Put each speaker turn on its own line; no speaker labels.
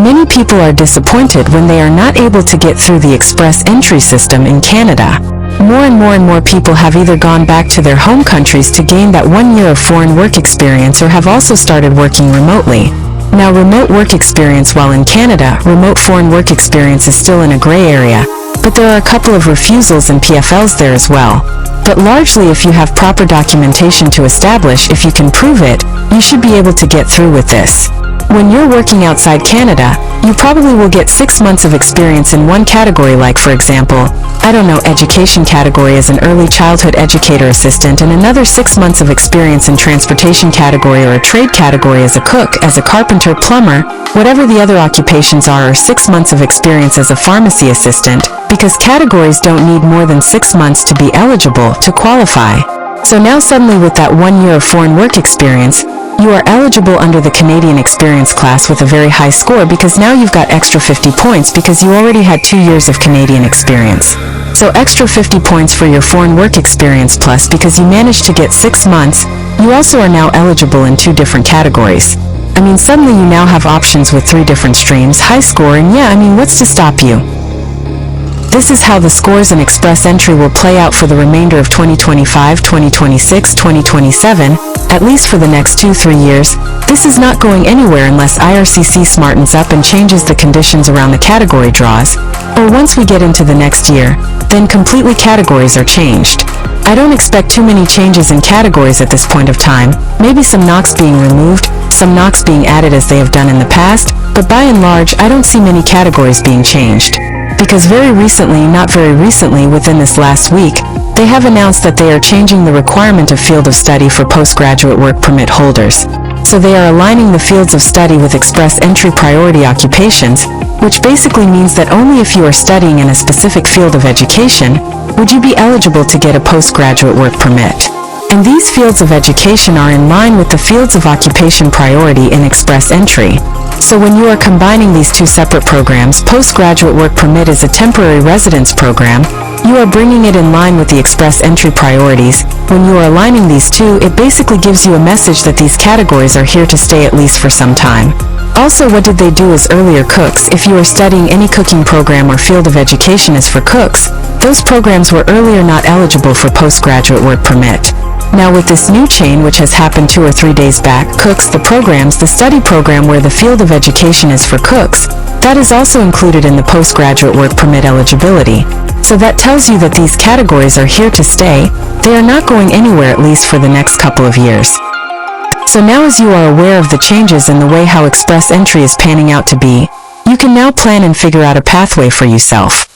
Many people are disappointed when they are not able to get through the express entry system in Canada. More and more people have either gone back to their home countries to gain that 1 year of foreign work experience or have also started working remotely. Now, remote work experience while in Canada, remote foreign work experience is still in a gray area, but there are a couple of refusals and PFLs there as well. But largely, if you have proper documentation to establish, if you can prove it, you should be able to get through with this. When you're working outside Canada, you probably will get 6 months of experience in one category, like for example, education category as an early childhood educator assistant, and another 6 months of experience in transportation category or a trade category as a cook, as a carpenter, plumber, whatever the other occupations are, or 6 months of experience as a pharmacy assistant, because categories don't need more than 6 months to be eligible to qualify. So now suddenly with that 1 year of foreign work experience, you are eligible under the Canadian experience class with a very high score, because now you've got extra 50 points because you already had 2 years of Canadian experience. So extra 50 points for your foreign work experience plus because you managed to get 6 months, you also are now eligible in 2 different categories. Suddenly you now have options with 3 different streams, high score, and what's to stop you? This is how the scores in express entry will play out for the remainder of 2025, 2026, 2027, at least for the next 2-3 years. This is not going anywhere unless IRCC smartens up and changes the conditions around the category draws, or once we get into the next year, then completely categories are changed. I don't expect too many changes in categories at this point of time, maybe some knocks being removed, some knocks being added as they have done in the past, but by and large I don't see many categories being changed. Because very recently, not very recently, within this last week, they have announced that they are changing the requirement of field of study for postgraduate work permit holders. So they are aligning the fields of study with express entry priority occupations, which basically means that only if you are studying in a specific field of education would you be eligible to get a postgraduate work permit. And these fields of education are in line with the fields of occupation priority in express entry. So when you are combining these 2 separate programs, postgraduate work permit is a temporary residence program, you are bringing it in line with the express entry priorities. When you are aligning these 2, it basically gives you a message that these categories are here to stay at least for some time. Also, what did they do as earlier cooks? If you are studying any cooking program or field of education as for cooks, those programs were earlier not eligible for postgraduate work permit. Now with this new chain, which has happened 2 or 3 days back, cooks, the programs, the study program where the field of education is for cooks, that is also included in the postgraduate work permit eligibility. So that tells you that these categories are here to stay, they are not going anywhere at least for the next couple of years. So now as you are aware of the changes in the way how express entry is panning out to be, you can now plan and figure out a pathway for yourself.